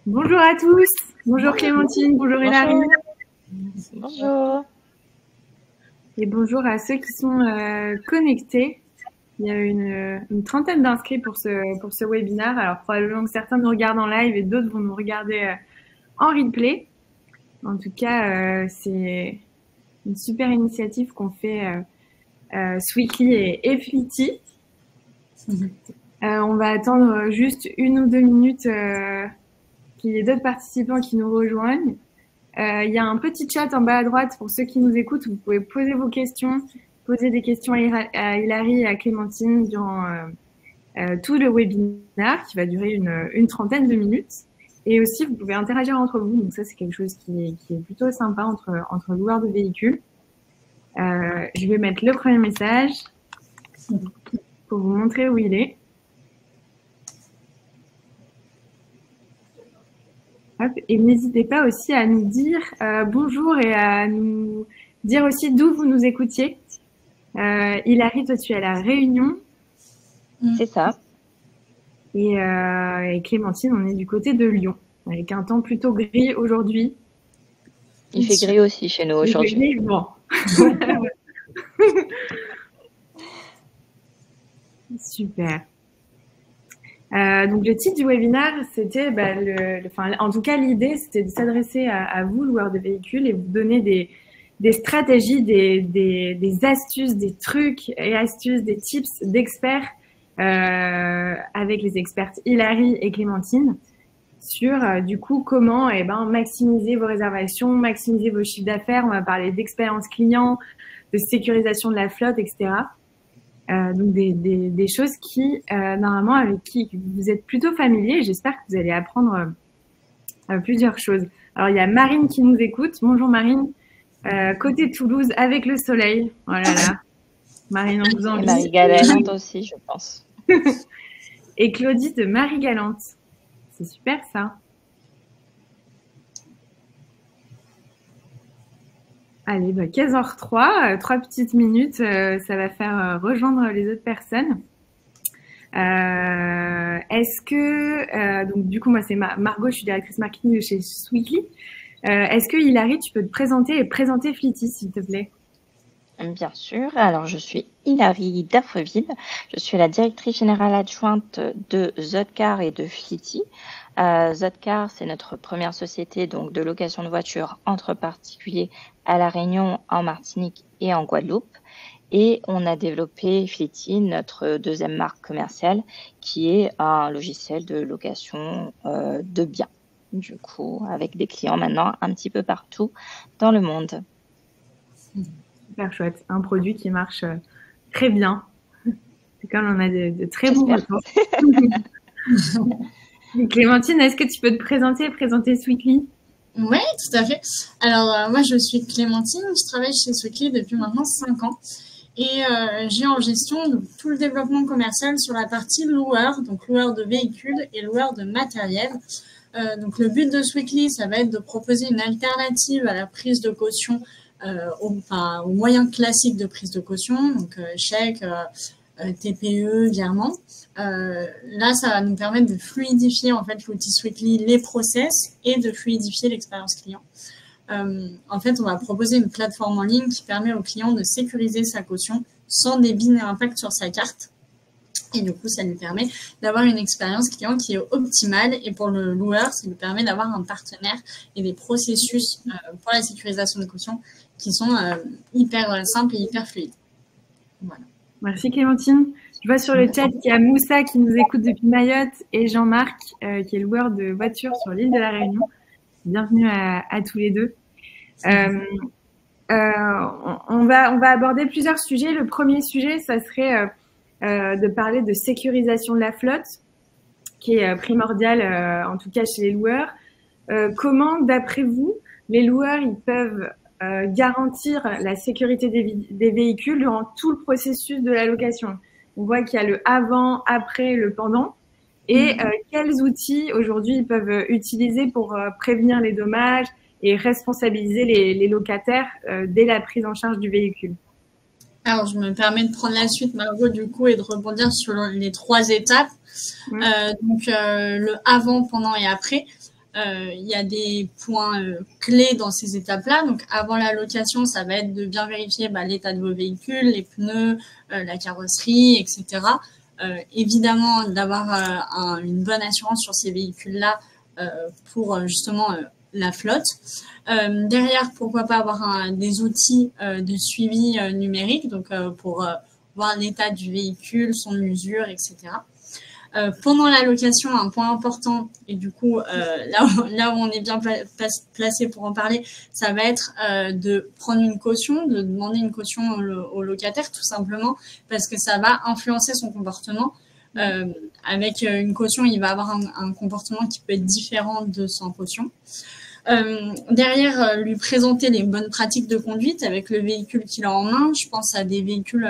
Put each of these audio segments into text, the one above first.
Bonjour à tous. Bonjour Clémentine, bonjour Hilary. Bonjour. Et bonjour à ceux qui sont connectés. Il y a une trentaine d'inscrits pour ce webinaire. Alors probablement que certains nous regardent en live et d'autres vont nous regarder en replay. En tout cas, c'est une super initiative qu'on fait Sweetly et Flitty. On va attendre juste 1 ou 2 minutes qu'il y ait d'autres participants qui nous rejoignent. Il y a un petit chat en bas à droite pour ceux qui nous écoutent. Vous pouvez poser vos questions, poser des questions à Hilary et à Clémentine durant tout le webinaire qui va durer une trentaine de minutes. Et aussi, vous pouvez interagir entre vous. Donc ça, c'est quelque chose qui est plutôt sympa entre loueurs de véhicules. Je vais mettre le premier message pour vous montrer où il est. Hop, et n'hésitez pas aussi à nous dire bonjour et à nous dire aussi d'où vous nous écoutiez. Hilary, toi, tu es à La Réunion. C'est ça. Et Clémentine, on est du côté de Lyon, avec un temps plutôt gris aujourd'hui. Il fait gris aussi chez nous aujourd'hui. Il fait gris, bon. Super. Donc le titre du webinaire, c'était, en tout cas l'idée, c'était de s'adresser à vous, loueurs de véhicules, et vous donner des stratégies, des astuces, des trucs et astuces, des tips d'experts avec les expertes Hilary et Clémentine sur du coup comment maximiser vos réservations, maximiser vos chiffres d'affaires. On va parler d'expérience client, de sécurisation de la flotte, etc. Donc des choses qui normalement avec qui vous êtes plutôt familiers. J'espère que vous allez apprendre plusieurs choses. Alors il y a Marine qui nous écoute. Bonjour Marine, côté Toulouse avec le soleil. Oh là là, Marine, on vous envie. Et Marie-Galante aussi, je pense. Et Claudie de Marie-Galante. C'est super ça. Allez, 15h03, 3 petites minutes, ça va faire rejoindre les autres personnes. Est-ce que, donc du coup, moi c'est Margot, je suis directrice marketing de chez Sweetly. Est-ce que Hilary, tu peux te présenter et présenter Flitty, s'il te plaît? Bien sûr. Alors, je suis Hilary Daffreville. Je suis la directrice générale adjointe de Zotcar et de Flitty. Zotcar, c'est notre première société donc de location de voitures entre particuliers à La Réunion, en Martinique et en Guadeloupe. Et on a développé Flitty, notre deuxième marque commerciale, qui est un logiciel de location de biens. Du coup, avec des clients maintenant un petit peu partout dans le monde. Super chouette. Un produit qui marche très bien. C'est quand on a de très bons retours. Clémentine, est-ce que tu peux te présenter Sweetly? Oui, tout à fait. Alors, moi, je suis Clémentine. Je travaille chez Sweetly depuis maintenant 5 ans. Et j'ai en gestion donc, tout le développement commercial sur la partie loueur, donc loueur de véhicules et loueur de matériel. Donc, le but de Sweetly, ça va être de proposer une alternative à la prise de caution aux moyens classiques de prise de caution, donc chèque, TPE, virement. Là, ça va nous permettre de fluidifier en fait l'outil Sweetly, les process et de fluidifier l'expérience client. En fait, on va proposer une plateforme en ligne qui permet au client de sécuriser sa caution sans débit ni impact sur sa carte. Et du coup, ça lui permet d'avoir une expérience client qui est optimale. Et pour le loueur, ça lui permet d'avoir un partenaire et des processus pour la sécurisation de caution qui sont hyper simples et hyper fluides. Voilà. Merci Clémentine. Je vois sur le chat qu'il y a Moussa qui nous écoute depuis Mayotte et Jean-Marc qui est loueur de voitures sur l'île de la Réunion. Bienvenue à tous les deux. On va aborder plusieurs sujets. Le premier sujet, ça serait de parler de sécurisation de la flotte, qui est primordiale en tout cas chez les loueurs. Comment, d'après vous, les loueurs ils peuvent garantir la sécurité des véhicules durant tout le processus de la location? On voit qu'il y a le avant, après, le pendant. Et quels outils aujourd'hui ils peuvent utiliser pour prévenir les dommages et responsabiliser les locataires dès la prise en charge du véhicule? Alors, je me permets de prendre la suite, Margot, du coup, et de rebondir sur les 3 étapes. Donc, le avant, pendant et après. il y a des points clés dans ces étapes-là. Donc, avant la location, ça va être de bien vérifier l'état de vos véhicules, les pneus, la carrosserie, etc. Évidemment, d'avoir une bonne assurance sur ces véhicules-là pour justement la flotte. Derrière, pourquoi pas avoir des outils de suivi numérique, donc pour voir l'état du véhicule, son usure, etc. Pendant la location, un point important, et du coup, là où on est bien placé pour en parler, ça va être de prendre une caution, de demander une caution au locataire, tout simplement, parce que ça va influencer son comportement. Avec une caution, il va avoir un comportement qui peut être différent de sans caution. Derrière, lui présenter les bonnes pratiques de conduite avec le véhicule qu'il a en main. Je pense à des véhicules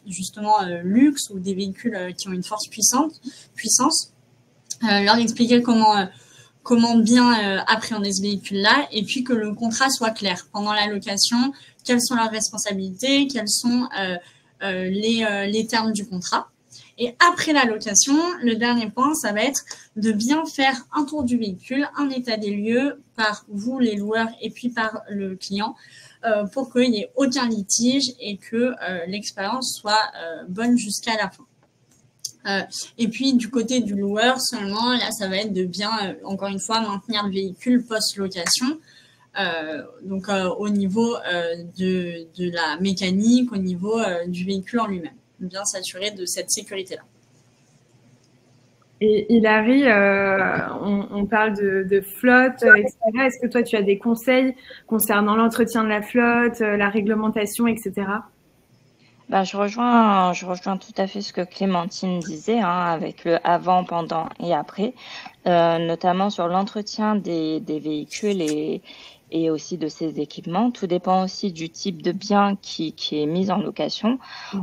justement luxe ou des véhicules qui ont une forte puissance. Leur expliquer comment bien appréhender ce véhicule-là, et puis que le contrat soit clair pendant la location. Quelles sont leurs responsabilités, quels sont les termes du contrat. Et après la location, le dernier point, ça va être de bien faire un tour du véhicule, un état des lieux par vous, les loueurs, et puis par le client, pour qu'il n'y ait aucun litige et que l'expérience soit bonne jusqu'à la fin. Et puis, du côté du loueur seulement, là, ça va être de bien, encore une fois, maintenir le véhicule post-location. Donc, au niveau de la mécanique, au niveau du véhicule en lui-même. Bien s'assurer de cette sécurité-là. Et Hilary, on parle de flotte, etc. Est-ce que toi, tu as des conseils concernant l'entretien de la flotte, la réglementation, etc. Je rejoins tout à fait ce que Clémentine disait, avec le avant, pendant et après, notamment sur l'entretien des véhicules et aussi de ces équipements. Tout dépend aussi du type de bien qui est mis en location.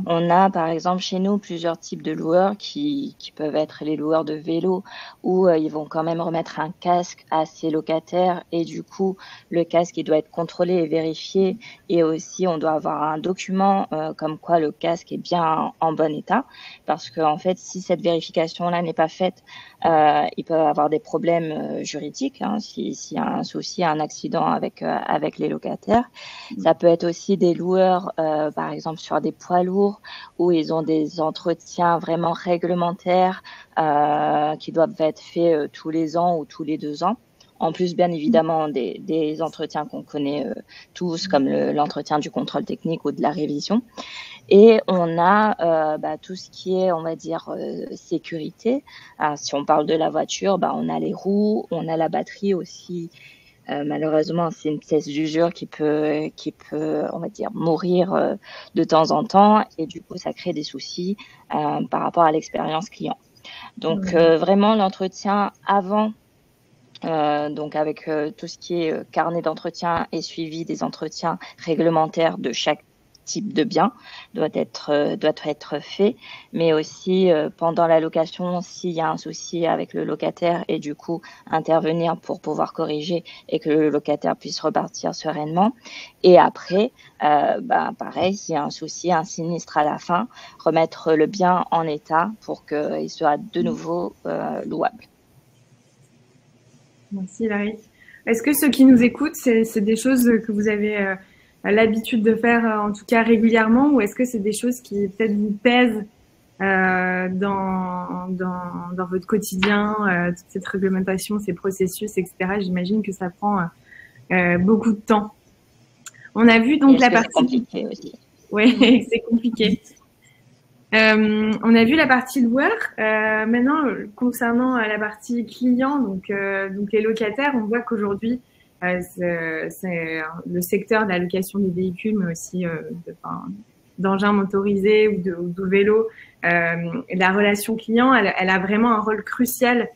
On a par exemple chez nous plusieurs types de loueurs qui peuvent être les loueurs de vélo, où ils vont quand même remettre un casque à ses locataires, et du coup le casque il doit être contrôlé et vérifié, et aussi on doit avoir un document comme quoi le casque est bien en bon état, parce que en fait si cette vérification là n'est pas faite, ils peuvent avoir des problèmes juridiques, s'il y a un souci, un accident avec les locataires. Ça peut être aussi des loueurs, par exemple sur des poids lourds, où ils ont des entretiens vraiment réglementaires qui doivent être faits tous les ans ou tous les 2 ans. En plus, bien évidemment, des entretiens qu'on connaît tous, comme l'entretien du contrôle technique ou de la révision. Et on a tout ce qui est, on va dire, sécurité. Alors, si on parle de la voiture, on a les roues, on a la batterie aussi. Malheureusement, c'est une pièce d'usure qui peut, on va dire, mourir de temps en temps, et du coup, ça crée des soucis par rapport à l'expérience client. Donc, vraiment, l'entretien avant, donc avec tout ce qui est carnet d'entretien et suivi des entretiens réglementaires de chaque type de bien doit être fait, mais aussi pendant la location, s'il y a un souci avec le locataire, et du coup intervenir pour pouvoir corriger et que le locataire puisse repartir sereinement. Et après, pareil, s'il y a un souci, un sinistre à la fin, remettre le bien en état pour qu'il soit de nouveau louable. Merci Hilary. Est-ce que ceux qui nous écoutent, c'est des choses que vous avez l'habitude de faire, en tout cas régulièrement, ou est-ce que c'est des choses qui peut-être vous pèsent dans votre quotidien, toute cette réglementation, ces processus, etc. J'imagine que ça prend beaucoup de temps. On a vu donc la partie... C'est compliqué aussi. Oui, c'est compliqué. On a vu la partie loueur. Maintenant, concernant la partie client, donc les locataires, on voit qu'aujourd'hui, c'est le secteur de la location des véhicules, mais aussi d'engins motorisés ou de vélos. La relation client, elle a vraiment un rôle crucial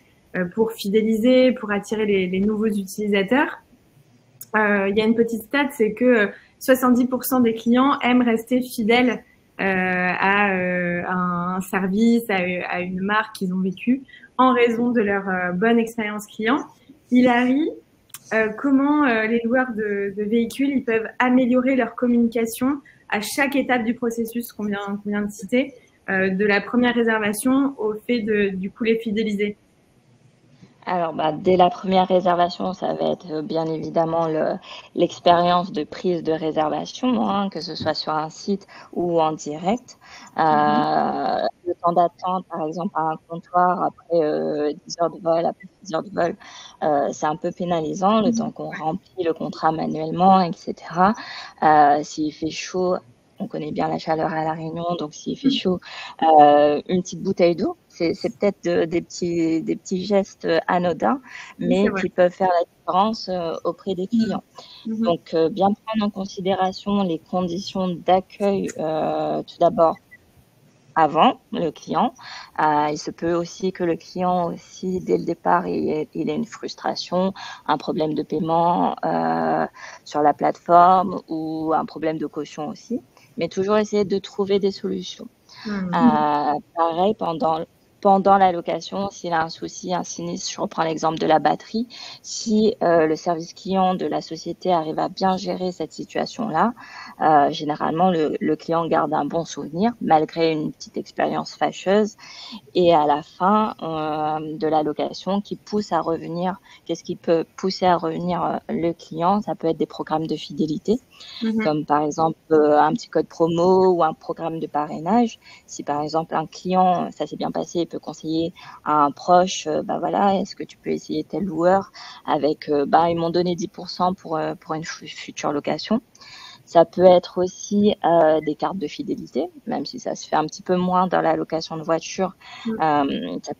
pour fidéliser, pour attirer les nouveaux utilisateurs. Il y a une petite stat, c'est que 70% des clients aiment rester fidèles à un service, à une marque qu'ils ont vécue en raison de leur bonne expérience client. Hilary, comment les loueurs de véhicules ils peuvent améliorer leur communication à chaque étape du processus qu'on vient de citer, de la première réservation au fait du coup les fidéliser? Alors, dès la première réservation, ça va être bien évidemment l'expérience de prise de réservation, hein, que ce soit sur un site ou en direct. Le temps d'attente, par exemple, à un comptoir après 10 heures de vol, après 6 heures de vol, c'est un peu pénalisant, le temps qu'on remplit le contrat manuellement, etc. S'il fait chaud, on connaît bien la chaleur à La Réunion, donc s'il fait chaud, une petite bouteille d'eau. C'est peut-être des petits gestes anodins, mais qui peuvent faire la différence auprès des clients. Donc, bien prendre en considération les conditions d'accueil tout d'abord avant le client. Il se peut aussi que le client aussi, dès le départ, il ait une frustration, un problème de paiement sur la plateforme ou un problème de caution aussi. Mais toujours essayer de trouver des solutions. Pareil, pendant la location, s'il a un souci, un sinistre, je reprends l'exemple de la batterie, si le service client de la société arrive à bien gérer cette situation-là, généralement le client garde un bon souvenir malgré une petite expérience fâcheuse, et à la fin de la location qui pousse à revenir, qu'est-ce qui peut pousser à revenir le client? Ça peut être des programmes de fidélité, comme par exemple un petit code promo ou un programme de parrainage. Si par exemple un client, ça s'est bien passé, peut conseiller à un proche, voilà, est-ce que tu peux essayer tel loueur avec, ils m'ont donné 10% pour une future location. Ça peut être aussi des cartes de fidélité, même si ça se fait un petit peu moins dans la location de voiture. Ça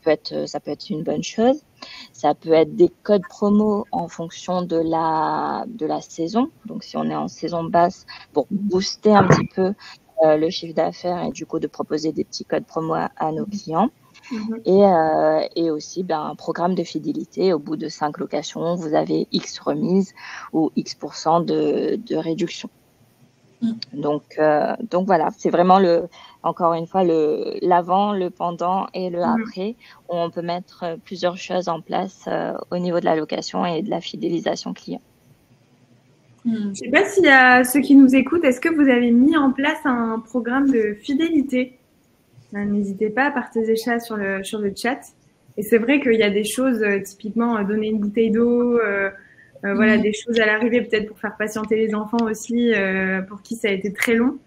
peut être une bonne chose. Ça peut être des codes promo en fonction de la saison. Donc, si on est en saison basse, pour booster un petit peu le chiffre d'affaires et du coup de proposer des petits codes promo à nos clients. Et aussi un programme de fidélité. Au bout de 5 locations, vous avez X remise ou X% de réduction. Donc voilà, c'est vraiment encore une fois l'avant, le pendant et le après, où on peut mettre plusieurs choses en place au niveau de la location et de la fidélisation client. Je ne sais pas s'il y a ceux qui nous écoutent, est-ce que vous avez mis en place un programme de fidélité? N'hésitez pas à partager ça sur le chat. Et c'est vrai qu'il y a des choses, typiquement donner une bouteille d'eau, voilà, des choses à l'arrivée peut-être pour faire patienter les enfants aussi, pour qui ça a été très long.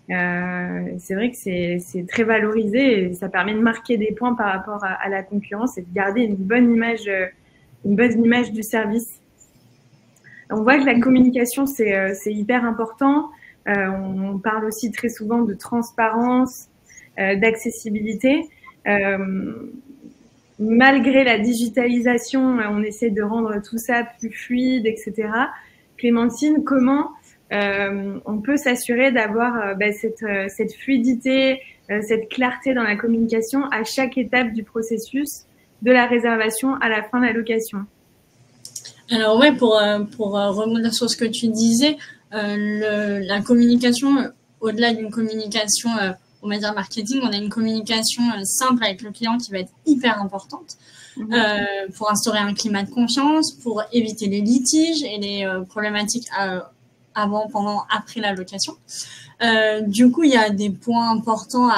C'est vrai que c'est très valorisé et ça permet de marquer des points par rapport à la concurrence et de garder une bonne image du service. On voit que la communication, c'est hyper important. On parle aussi très souvent de transparence, d'accessibilité. Malgré la digitalisation, on essaie de rendre tout ça plus fluide, etc. Clémentine, comment on peut s'assurer d'avoir cette fluidité, cette clarté dans la communication à chaque étape du processus, de la réservation à la fin de la location? Alors ouais, pour rebondir sur ce que tu disais, la communication, au-delà d'une communication, on va dire marketing, on a une communication simple avec le client qui va être hyper importante pour instaurer un climat de confiance, pour éviter les litiges et les problématiques avant, pendant, après la location. Du coup, il y a des points importants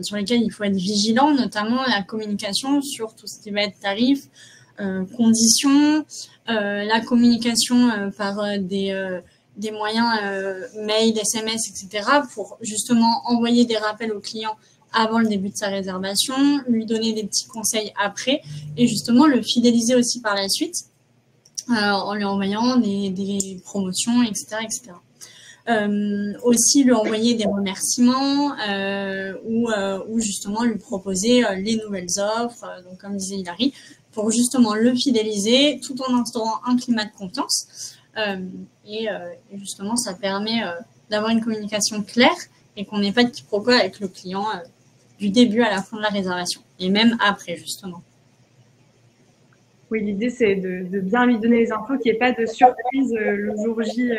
sur lesquels il faut être vigilant, notamment la communication sur tout ce qui va être tarif, conditions, la communication par des moyens mail, SMS, etc. pour justement envoyer des rappels au client avant le début de sa réservation, lui donner des petits conseils après et justement le fidéliser aussi par la suite en lui envoyant des promotions, etc. etc. Aussi lui envoyer des remerciements ou justement lui proposer les nouvelles offres, donc comme disait Hilary, pour justement le fidéliser tout en instaurant un climat de confiance. Et justement, ça permet d'avoir une communication claire et qu'on n'ait pas de quiproquo avec le client du début à la fin de la réservation et même après, justement. Oui, l'idée, c'est de bien lui donner les infos, qu'il n'y ait pas de surprise le jour J.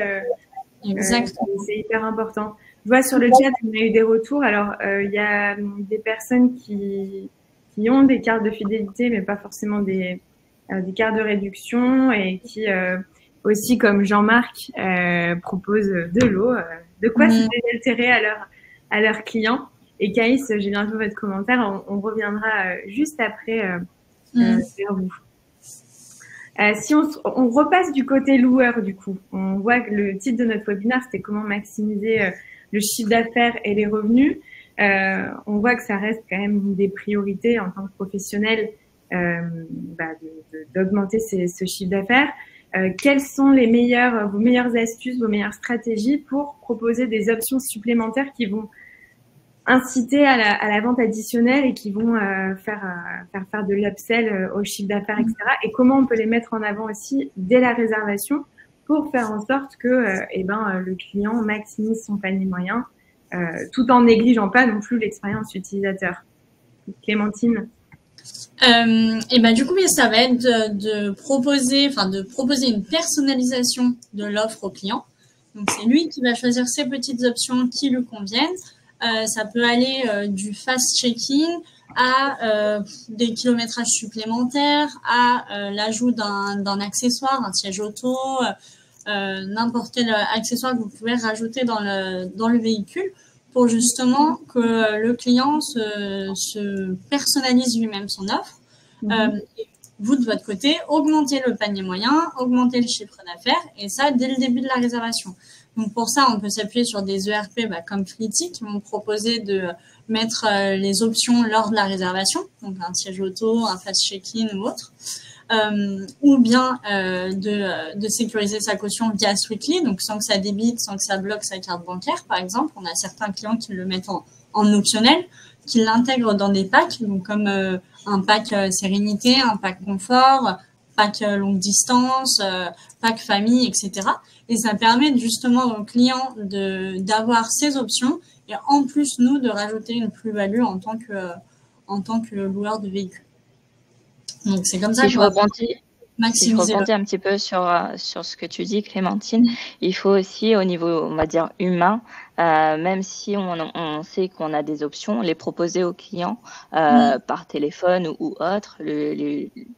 Exactement. C'est hyper important. Je vois sur le chat, on a eu des retours. Alors, il y a des personnes qui ont des cartes de fidélité, mais pas forcément des cartes de réduction et qui aussi, comme Jean-Marc, proposent de l'eau, de quoi se désaltérer à leurs clients. Et Caïs, j'ai bientôt votre commentaire. On reviendra juste après vers vous. Si on repasse du côté loueur, du coup, on voit que le titre de notre webinaire, c'était comment maximiser le chiffre d'affaires et les revenus. On voit que ça reste quand même une des priorités en tant que professionnel d'augmenter ce chiffre d'affaires. Quelles sont vos meilleures astuces, vos meilleures stratégies pour proposer des options supplémentaires qui vont inciter à la vente additionnelle et qui vont faire de l'upsell au chiffre d'affaires, etc. Et comment on peut les mettre en avant aussi dès la réservation pour faire en sorte que le client maximise son panier moyen tout en négligeant pas non plus l'expérience utilisateur. Clémentine. Du coup, oui, ça va être de proposer une personnalisation de l'offre au client. Donc, c'est lui qui va choisir ces petites options qui lui conviennent. Ça peut aller du fast check-in à des kilométrages supplémentaires, à l'ajout d'un accessoire, un siège auto, n'importe quel accessoire que vous pouvez rajouter dans le véhicule pour justement que le client se personnalise lui-même son offre. Et vous, de votre côté, augmentez le panier moyen, augmentez le chiffre d'affaires, et ça, dès le début de la réservation. Donc, pour ça, on peut s'appuyer sur des ERP comme Fleety qui vont proposer de mettre les options lors de la réservation, donc un siège auto, un fast check-in ou autre. Ou bien de sécuriser sa caution via Sweetly, donc sans que ça débite, sans que ça bloque sa carte bancaire, par exemple. On a certains clients qui le mettent en optionnel, qui l'intègrent dans des packs, donc comme un pack sérénité, un pack confort, pack longue distance, pack famille, etc. Et ça permet justement aux clients d'avoir ces options et en plus, nous, de rajouter une plus-value en tant que loueur de véhicule. Donc, c'est comme ça Si je rebondis un petit peu sur ce que tu dis, Clémentine, il faut aussi, au niveau, on va dire, humain, même si on sait qu'on a des options, les proposer aux clients par téléphone ou autre,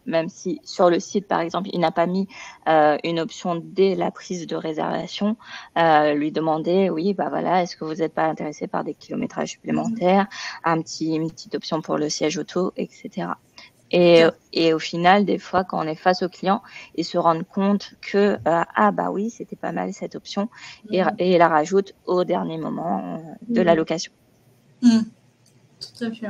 même si sur le site, par exemple, il n'a pas mis une option dès la prise de réservation, lui demander, oui, voilà, est-ce que vous n'êtes pas intéressé par des kilométrages supplémentaires, une petite option pour le siège auto, etc. Et au final, des fois, quand on est face au client, ils se rendent compte que oui, c'était pas mal cette option, et la rajoute au dernier moment de la location. Tout à fait.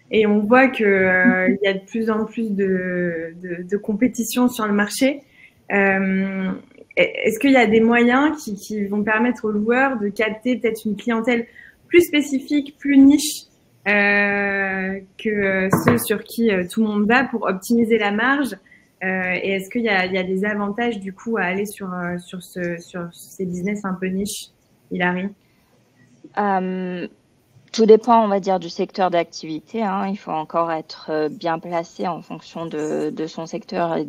Et on voit que il y a de plus en plus de compétition sur le marché. Est-ce qu'il y a des moyens qui vont permettre aux loueurs de capter peut-être une clientèle plus spécifique, plus niche que ceux sur qui tout le monde va pour optimiser la marge et est-ce qu'il y a des avantages du coup à aller sur ces business un peu niches, Hilary? Tout dépend, on va dire, du secteur d'activité. Il faut encore être bien placé en fonction de son secteur et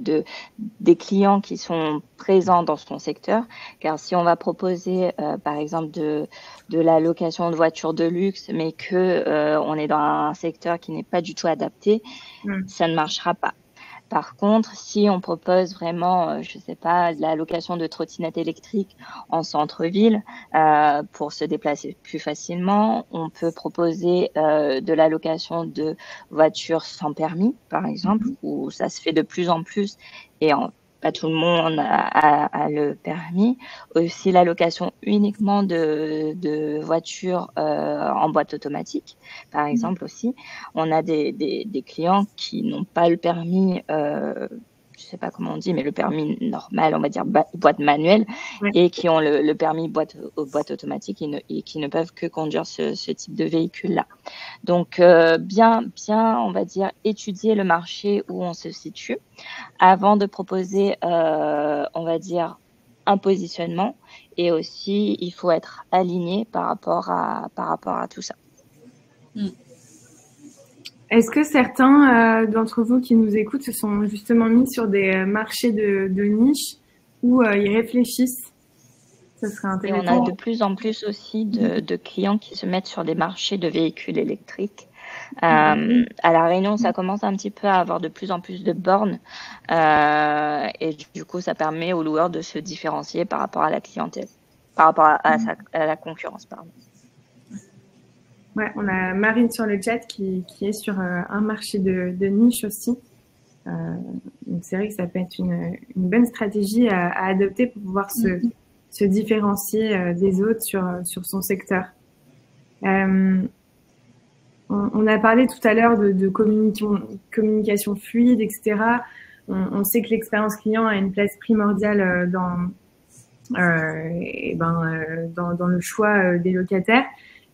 des clients qui sont présents dans son secteur. Car si on va proposer, par exemple, de la location de voitures de luxe, mais que on est dans un secteur qui n'est pas du tout adapté, ça ne marchera pas. Par contre, si on propose vraiment, je sais pas, de la location de trottinettes électriques en centre-ville pour se déplacer plus facilement, on peut proposer de la location de voitures sans permis, par exemple, où ça se fait de plus en plus et pas tout le monde a le permis. Aussi la location uniquement de voitures en boîte automatique, par exemple aussi. On a des clients qui n'ont pas le permis, je sais pas comment on dit, mais le permis normal, on va dire boîte manuelle, et qui ont le permis boîte automatique et qui ne peuvent que conduire ce type de véhicule-là. Donc, bien, on va dire, étudier le marché où on se situe avant de proposer, on va dire, un positionnement. Et aussi, il faut être aligné par rapport à tout ça. Est-ce que certains d'entre vous qui nous écoutent se sont justement mis sur des marchés de niche où ils réfléchissent? Ça serait intéressant. Et on a de plus en plus aussi de clients qui se mettent sur des marchés de véhicules électriques. À La Réunion, ça commence un petit peu à avoir de plus en plus de bornes et du coup, ça permet aux loueurs de se différencier par rapport à la clientèle, par rapport à la concurrence, pardon. Ouais, on a Marine sur le chat qui est sur un marché de niche aussi. Donc c'est vrai que ça peut être une bonne stratégie à adopter pour pouvoir se différencier des autres sur son secteur. On a parlé tout à l'heure de communication fluide, etc. On sait que l'expérience client a une place primordiale dans le choix des locataires.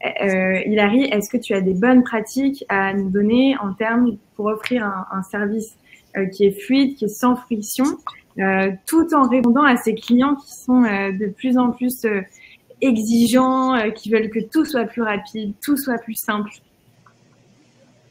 Hilary, est-ce que tu as des bonnes pratiques à nous donner en termes pour offrir un service qui est fluide, qui est sans friction, tout en répondant à ces clients qui sont de plus en plus exigeants, qui veulent que tout soit plus rapide, tout soit plus simple?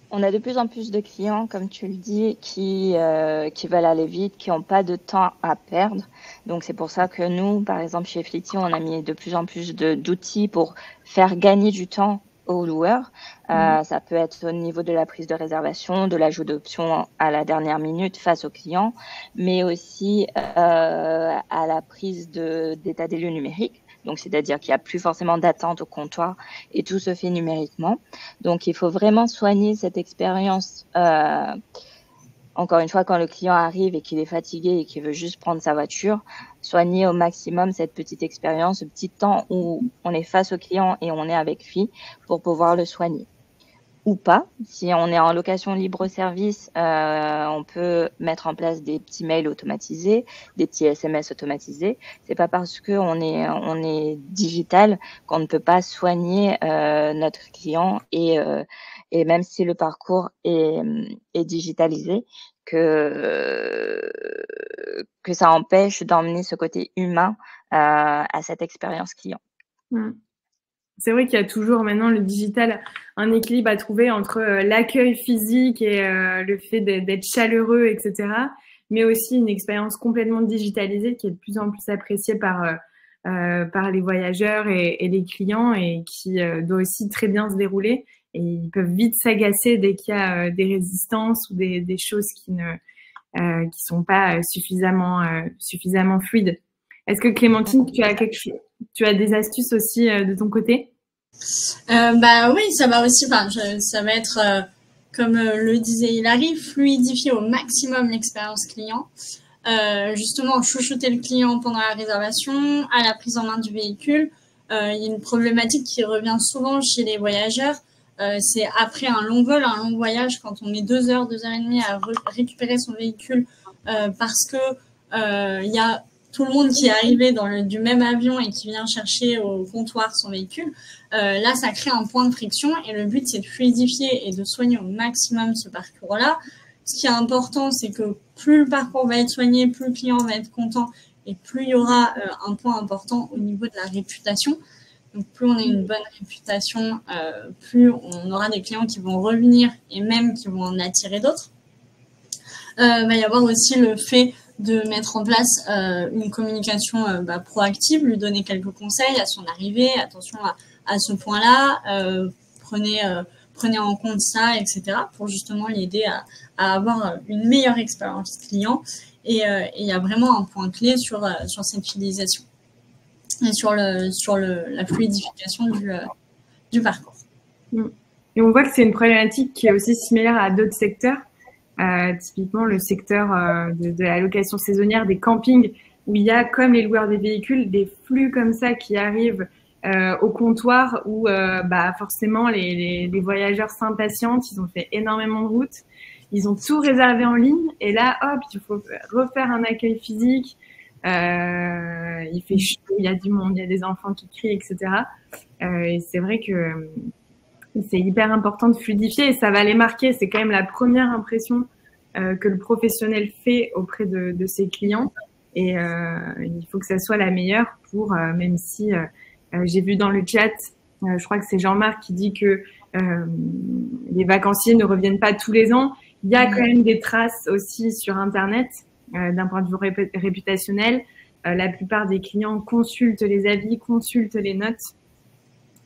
On a de plus en plus de clients, comme tu le dis, qui veulent aller vite, qui n'ont pas de temps à perdre. Donc, c'est pour ça que nous, par exemple, chez Flitty, on a mis de plus en plus d'outils pour faire gagner du temps aux loueurs. Ça peut être au niveau de la prise de réservation, de l'ajout d'options à la dernière minute face aux clients, mais aussi à la prise d'état des lieux numériques. Donc, c'est-à-dire qu'il n'y a plus forcément d'attente au comptoir et tout se fait numériquement. Donc, il faut vraiment soigner cette expérience. Encore une fois, quand le client arrive et qu'il est fatigué et qu'il veut juste prendre sa voiture, soigner au maximum cette petite expérience, ce petit temps où on est face au client et on est avec lui pour pouvoir le soigner. Ou pas. Si on est en location libre-service, on peut mettre en place des petits mails automatisés, des petits SMS automatisés. C'est pas parce que on est digital qu'on ne peut pas soigner notre client et même si le parcours est digitalisé, que ça empêche d'emmener ce côté humain à cette expérience client. C'est vrai qu'il y a toujours maintenant le digital, un équilibre à trouver entre l'accueil physique et le fait d'être chaleureux, etc. Mais aussi une expérience complètement digitalisée qui est de plus en plus appréciée par les voyageurs et les clients et qui doit aussi très bien se dérouler. Et ils peuvent vite s'agacer dès qu'il y a des résistances ou des choses qui sont pas suffisamment fluides. Est-ce que Clémentine, tu as des astuces aussi de ton côté? Oui, ça va aussi. Ça va être, comme le disait Hilary, fluidifier au maximum l'expérience client. Justement, chouchouter le client pendant la réservation, à la prise en main du véhicule. Il y a une problématique qui revient souvent chez les voyageurs. C'est après un long vol, un long voyage, quand on met 2 heures, 2 heures et demie à récupérer son véhicule parce que il y a tout le monde qui est arrivé du même avion et qui vient chercher au comptoir son véhicule. Là, ça crée un point de friction et le but, c'est de fluidifier et de soigner au maximum ce parcours-là. Ce qui est important, c'est que plus le parcours va être soigné, plus le client va être content et plus il y aura un point important au niveau de la réputation. Donc, plus on a une bonne réputation, plus on aura des clients qui vont revenir et même qui vont en attirer d'autres. Va y avoir aussi le fait de mettre en place une communication proactive, lui donner quelques conseils à son arrivée, attention à ce point-là, prenez en compte ça, etc. pour justement l'aider à avoir une meilleure expérience client. Et il y a vraiment un point clé sur cette fidélisation et sur la fluidification du parcours. Et on voit que c'est une problématique qui est aussi similaire à d'autres secteurs. Typiquement le secteur de la location saisonnière, des campings, où il y a, comme les loueurs des véhicules, des flux comme ça qui arrivent au comptoir où forcément les voyageurs s'impatientent, ils ont fait énormément de route, ils ont tout réservé en ligne et là, hop, il faut refaire un accueil physique, il fait chaud, il y a du monde, il y a des enfants qui crient, etc. Et c'est vrai que c'est hyper important de fluidifier et ça va les marquer. C'est quand même la première impression que le professionnel fait auprès de ses clients. Et il faut que ça soit la meilleure pour, même si j'ai vu dans le chat, je crois que c'est Jean-Marc qui dit que les vacanciers ne reviennent pas tous les ans. Il y a quand même des traces aussi sur Internet d'un point de vue réputationnel. La plupart des clients consultent les avis, consultent les notes.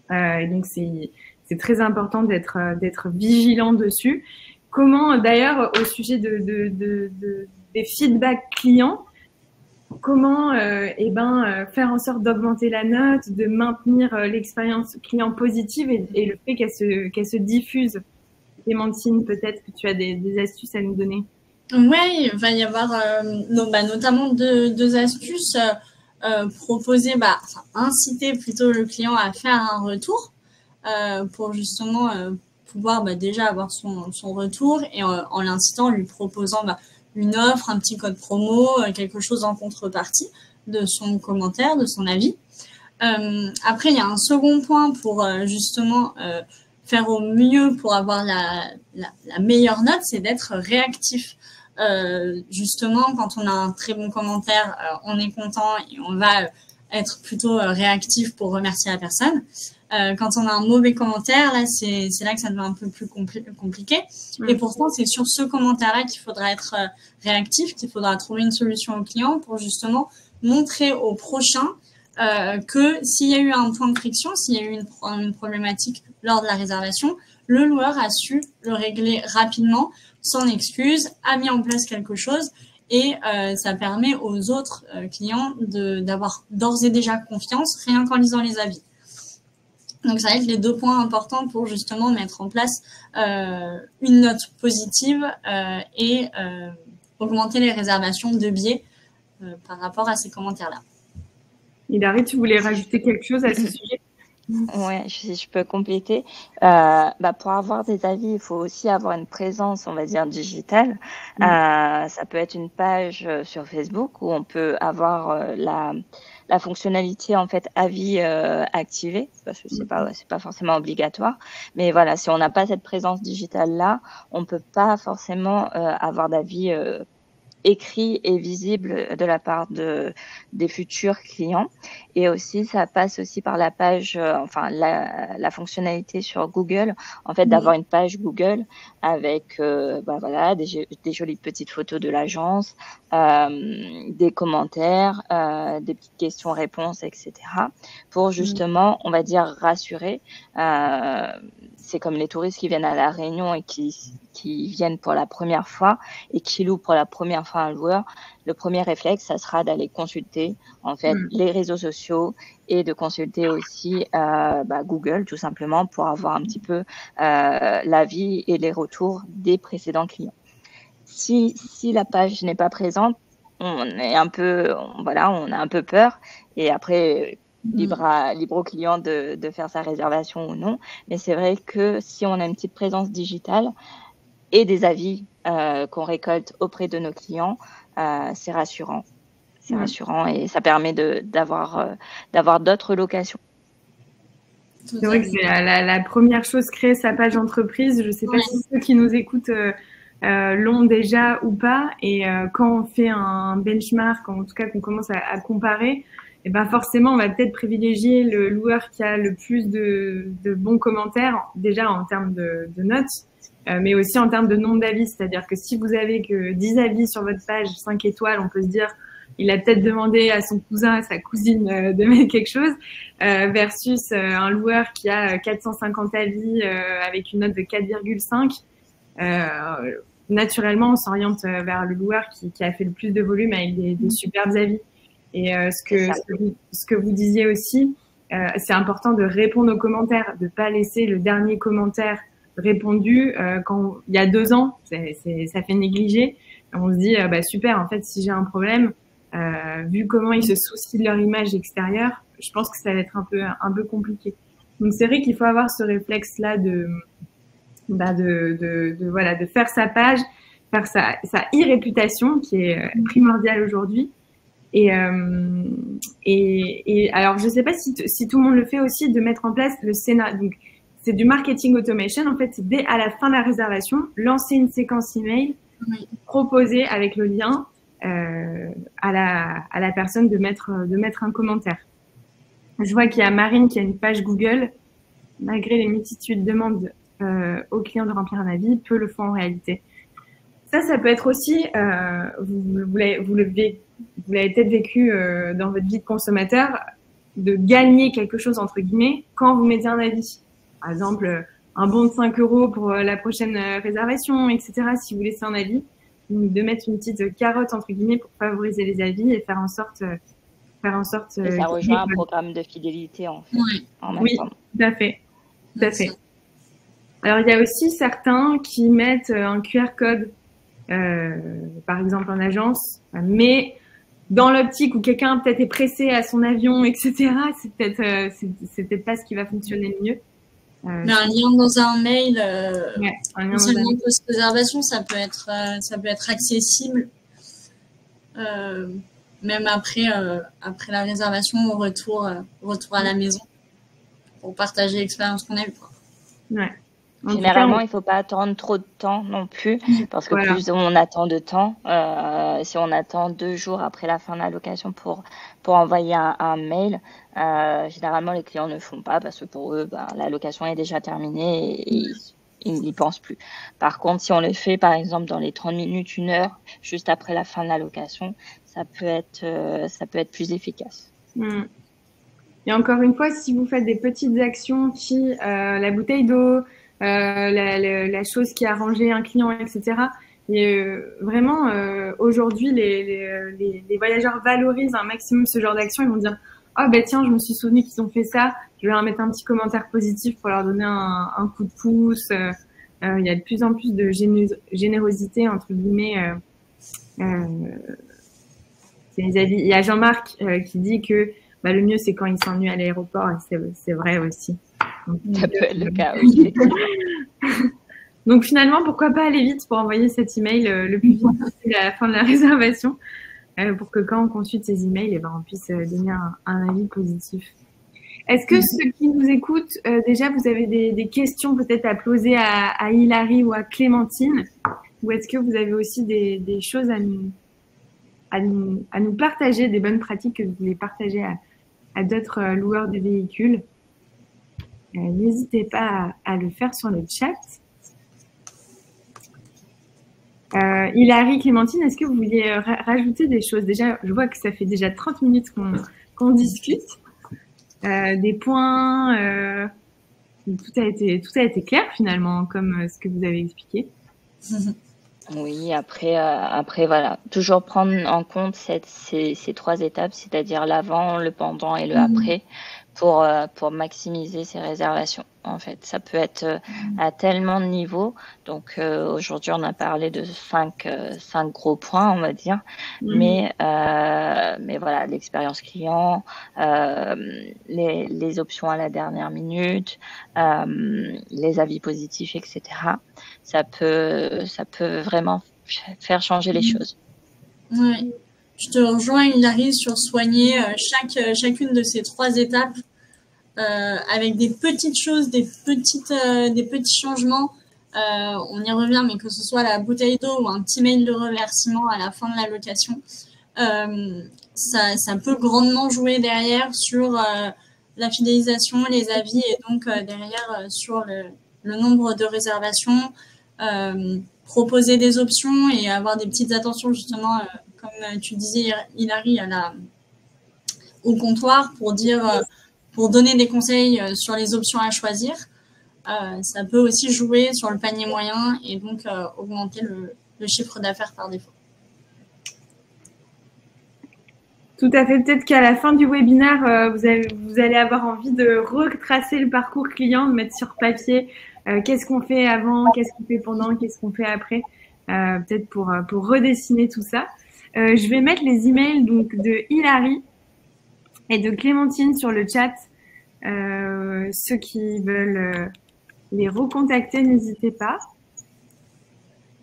Donc, c'est très important d'être vigilant dessus. Comment, d'ailleurs, au sujet des feedbacks clients, comment faire en sorte d'augmenter la note, de maintenir l'expérience client positive et le fait qu'elle se diffuse. Clémentine, peut-être que tu as des astuces à nous donner. Ouais, il va y avoir notamment deux astuces proposer, inciter plutôt le client à faire un retour pour justement pouvoir déjà avoir son retour et en l'incitant, lui proposant une offre, un petit code promo, quelque chose en contrepartie de son commentaire, de son avis. Après, il y a un second point pour justement faire au mieux pour avoir la meilleure note, c'est d'être réactif. Justement, quand on a un très bon commentaire, on est content et on va être plutôt réactif pour remercier la personne. Quand on a un mauvais commentaire, là, c'est là que ça devient un peu plus compliqué. Et pourtant, c'est sur ce commentaire-là qu'il faudra être réactif, qu'il faudra trouver une solution au client pour justement montrer au prochain que s'il y a eu un point de friction, s'il y a eu une problématique lors de la réservation, le loueur a su le régler rapidement, sans excuse, a mis en place quelque chose et ça permet aux autres clients d'avoir d'ores et déjà confiance rien qu'en lisant les avis. Donc, ça va être les deux points importants pour justement mettre en place une note positive et augmenter les réservations de billets par rapport à ces commentaires-là. Hilary, tu voulais rajouter quelque chose à ce sujet? Ouais, si je peux compléter. Pour avoir des avis, il faut aussi avoir une présence, on va dire, digitale. Ça peut être une page sur Facebook où on peut avoir la fonctionnalité en fait avis activée, parce que c'est pas forcément obligatoire. Mais voilà, si on n'a pas cette présence digitale là, on peut pas forcément avoir d'avis écrit et visible de la part des futurs clients. Et aussi, ça passe aussi par la page, la fonctionnalité sur Google, en fait, d'avoir une page Google avec des jolies petites photos de l'agence, des commentaires, des petites questions-réponses, etc. pour justement, on va dire, rassurer. C'est comme les touristes qui viennent à La Réunion et qui viennent pour la première fois et qui louent pour la première fois un loueur. Le premier réflexe, ça sera d'aller consulter en fait les réseaux sociaux et de consulter aussi Google tout simplement pour avoir un petit peu l'avis et les retours des précédents clients. Si la page n'est pas présente, on a un peu peur et après libre au client de faire sa réservation ou non. Mais c'est vrai que si on a une petite présence digitale et des avis qu'on récolte auprès de nos clients, c'est rassurant. C'est rassurant et ça permet d'avoir d'autres locations. C'est vrai que c'est la première chose, créer sa page entreprise. Je ne sais pas si ceux qui nous écoutent l'ont déjà ou pas. Et quand on fait un benchmark, en tout cas qu'on commence à comparer, et ben forcément, on va peut-être privilégier le loueur qui a le plus de bons commentaires, déjà en termes de notes, mais aussi en termes de nombre d'avis. C'est-à-dire que si vous avez que 10 avis sur votre page, 5 étoiles, on peut se dire il a peut-être demandé à son cousin, à sa cousine de mettre quelque chose, versus un loueur qui a 450 avis avec une note de 4,5. Naturellement, on s'oriente vers le loueur qui a fait le plus de volume avec des superbes avis. Et ce que vous disiez aussi, c'est important de répondre aux commentaires, de pas laisser le dernier commentaire répondu quand il y a 2 ans, ça fait négliger. On se dit super, en fait, si j'ai un problème, vu comment ils se soucient de leur image extérieure, je pense que ça va être un peu compliqué. Donc c'est vrai qu'il faut avoir ce réflexe-là de faire sa page, faire sa e-réputation qui est primordiale aujourd'hui. Et alors, je sais pas si tout le monde le fait aussi, de mettre en place le scénario. Donc, c'est du marketing automation. En fait, c'est dès à la fin de la réservation, lancer une séquence email, proposer avec le lien à la personne de mettre un commentaire. Je vois qu'il y a Marine qui a une page Google. Malgré les multitudes de demandes aux clients de remplir un avis, peu le font en réalité. Ça peut être aussi, vous l'avez peut-être vécu dans votre vie de consommateur, de gagner quelque chose, entre guillemets, quand vous mettez un avis. Par exemple, un bon de 5 € pour la prochaine réservation, etc. Si vous laissez un avis, de mettre une petite carotte, entre guillemets, pour favoriser les avis et faire en sorte et ça rejoint un programme de fidélité, en fait. Oui, tout à fait. Tout à fait. Alors, il y a aussi certains qui mettent un QR code par exemple en agence, mais dans l'optique où quelqu'un peut-être est pressé à son avion, etc., c'est peut-être pas ce qui va fonctionner le mieux. Mais un lien dans un mail, ouais, non seulement post-réservation, ça peut être accessible, même après la réservation, au retour à la maison, pour partager l'expérience qu'on a eue. Ouais. Généralement, il ne faut pas attendre trop de temps non plus, parce que plus on attend de temps, si on attend 2 jours après la fin de la location pour envoyer un mail, généralement les clients ne font pas parce que pour eux, la location est déjà terminée et ils n'y pensent plus. Par contre, si on le fait par exemple dans les 30 minutes, 1 heure, juste après la fin de la location, ça peut être plus efficace. Et encore une fois, si vous faites des petites actions qui, la bouteille d'eau, la chose qui a arrangé un client, etc. Et vraiment, aujourd'hui, les voyageurs valorisent un maximum ce genre d'action. Ils vont dire, oh ben tiens, je me suis souvenu qu'ils ont fait ça. Je vais leur mettre un petit commentaire positif pour leur donner un coup de pouce. Il y a de plus en plus de générosité entre guillemets. C'est les avis. Il y a Jean-Marc qui dit que le mieux c'est quand il s'ennuie à l'aéroport. Et c'est vrai aussi. Donc, ça peut être le cas, oui. Donc finalement, pourquoi pas aller vite pour envoyer cet email le plus vite possible à la fin de la réservation pour que quand on consulte ces emails, on puisse donner un avis positif. Est-ce que ceux qui nous écoutent, déjà, vous avez des questions peut-être à poser à Hilary ou à Clémentine, ou est-ce que vous avez aussi des choses à nous partager, des bonnes pratiques que vous voulez partager à d'autres loueurs de véhicules? N'hésitez pas à le faire sur le chat. Hilary, Clémentine, est-ce que vous vouliez rajouter des choses? Déjà, je vois que ça fait déjà 30 minutes qu'on discute. Des points, tout a été clair finalement, comme ce que vous avez expliqué. Oui, après voilà, toujours prendre en compte ces 3 étapes, c'est-à-dire l'avant, le pendant et le après, pour maximiser ces réservations. En fait, ça peut être à tellement de niveaux. Donc aujourd'hui, on a parlé de 5 gros points, on va dire. Mais voilà, l'expérience client, les options à la dernière minute, les avis positifs, etc. Ça peut vraiment faire changer les choses. Oui. Je te rejoins, Hilary, sur soigner chacune de ces 3 étapes avec des petites choses, des petits changements. On y revient, mais que ce soit la bouteille d'eau ou un petit mail de remerciement à la fin de la location, ça peut grandement jouer derrière sur la fidélisation, les avis et donc derrière sur le nombre de réservations, proposer des options et avoir des petites attentions justement, comme tu disais, Hilary, au comptoir pour donner des conseils sur les options à choisir. Ça peut aussi jouer sur le panier moyen et donc augmenter le chiffre d'affaires par défaut. Tout à fait. Peut-être qu'à la fin du webinaire, vous allez avoir envie de retracer le parcours client, de mettre sur papier qu'est-ce qu'on fait avant, qu'est-ce qu'on fait pendant, qu'est-ce qu'on fait après, peut-être pour redessiner tout ça. Je vais mettre les emails donc de Hilary et de Clémentine sur le chat. Ceux qui veulent les recontacter, n'hésitez pas.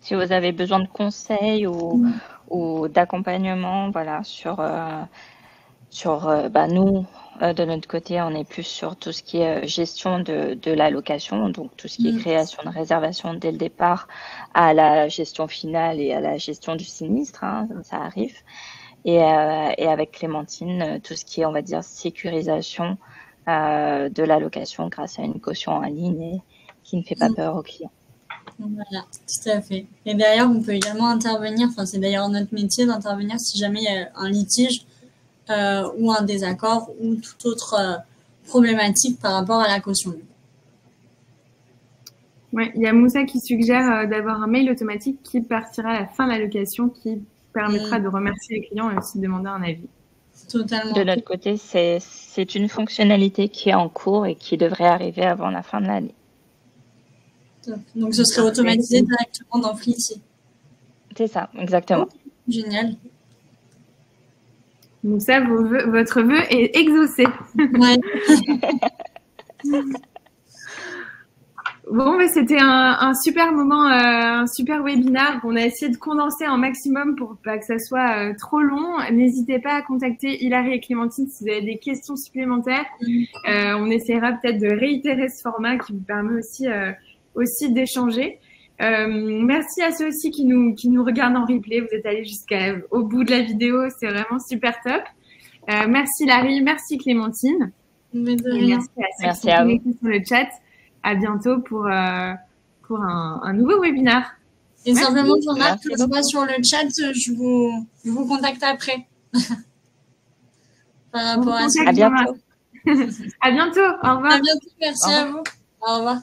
Si vous avez besoin de conseils ou d'accompagnement, voilà, nous, de notre côté, on est plus sur tout ce qui est gestion de la location, donc tout ce qui est création de réservation dès le départ à la gestion finale et à la gestion du sinistre, ça arrive. Et avec Clémentine, tout ce qui est, on va dire, sécurisation de la location grâce à une caution en ligne et qui ne fait pas peur aux clients. Voilà, tout à fait. Et d'ailleurs, on peut également intervenir, c'est d'ailleurs notre métier d'intervenir si jamais il y a un litige ou un désaccord ou toute autre problématique par rapport à la caution. Ouais, il y a Moussa qui suggère d'avoir un mail automatique qui partira à la fin de la location qui permettra de remercier les clients et aussi de demander un avis. Totalement. De notre côté, c'est une fonctionnalité qui est en cours et qui devrait arriver avant la fin de l'année. Donc, ce serait automatisé directement dans Fleety. C'est ça, exactement. Génial. Donc ça, votre vœu est exaucé. Ouais. Bon, mais c'était un super moment, un super webinaire. On a essayé de condenser un maximum pour pas que ça soit trop long. N'hésitez pas à contacter Hilary et Clémentine si vous avez des questions supplémentaires. On essaiera peut-être de réitérer ce format qui vous permet aussi d'échanger. Merci à ceux aussi qui nous regardent en replay. Vous êtes allés jusqu'au bout de la vidéo. C'est vraiment super top. Merci Hilary, merci Clémentine. Mais de Et rien. merci à ceux Merci qui sont à vous. connectés sur le chat. À bientôt pour un nouveau webinaire. Et simplement, je remarque Merci que je vois sur le chat, je vous contacte après. Par rapport à ça. À bientôt. À bientôt. Au revoir. À bientôt, merci à vous. Au revoir.